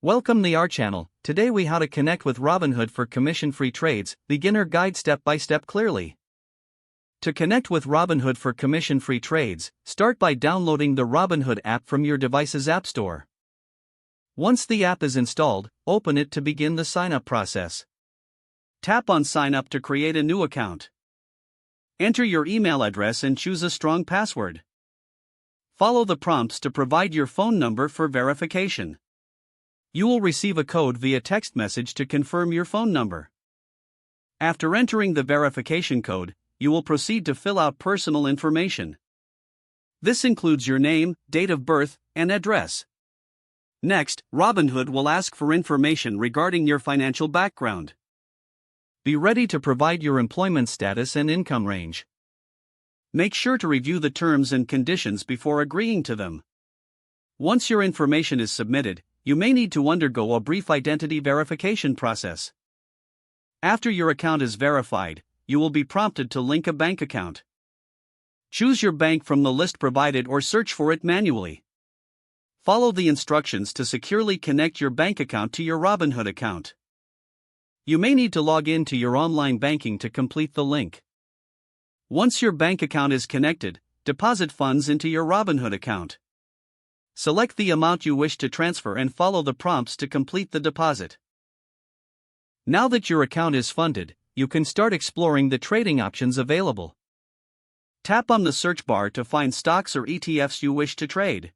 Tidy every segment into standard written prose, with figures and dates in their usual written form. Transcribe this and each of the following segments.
Welcome to our channel. Today we how to connect with Robinhood for commission-free trades, beginner guide step by step clearly. To connect with Robinhood for commission-free trades, start by downloading the Robinhood app from your device's app store. Once the app is installed, open it to begin the sign-up process. Tap on Sign Up to create a new account. Enter your email address and choose a strong password. Follow the prompts to provide your phone number for verification. You will receive a code via text message to confirm your phone number. After entering the verification code, you will proceed to fill out personal information. This includes your name, date of birth, and address. Next, Robinhood will ask for information regarding your financial background. Be ready to provide your employment status and income range. Make sure to review the terms and conditions before agreeing to them. Once your information is submitted, you may need to undergo a brief identity verification process. After your account is verified, you will be prompted to link a bank account. Choose your bank from the list provided or search for it manually. Follow the instructions to securely connect your bank account to your Robinhood account. You may need to log in to your online banking to complete the link. Once your bank account is connected, deposit funds into your Robinhood account. Select the amount you wish to transfer and follow the prompts to complete the deposit. Now that your account is funded, you can start exploring the trading options available. Tap on the search bar to find stocks or ETFs you wish to trade.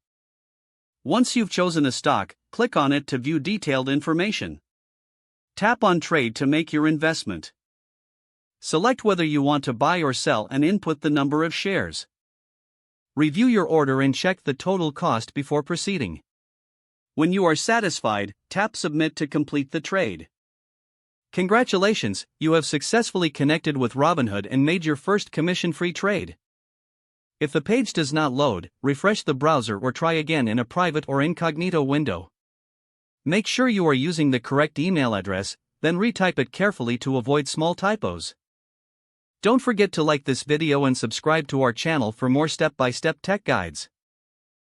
Once you've chosen a stock, click on it to view detailed information. Tap on Trade to make your investment. Select whether you want to buy or sell and input the number of shares. Review your order and check the total cost before proceeding. When you are satisfied, tap Submit to complete the trade. Congratulations, you have successfully connected with Robinhood and made your first commission-free trade. If the page does not load, refresh the browser or try again in a private or incognito window. Make sure you are using the correct email address, then retype it carefully to avoid small typos. Don't forget to like this video and subscribe to our channel for more step-by-step tech guides.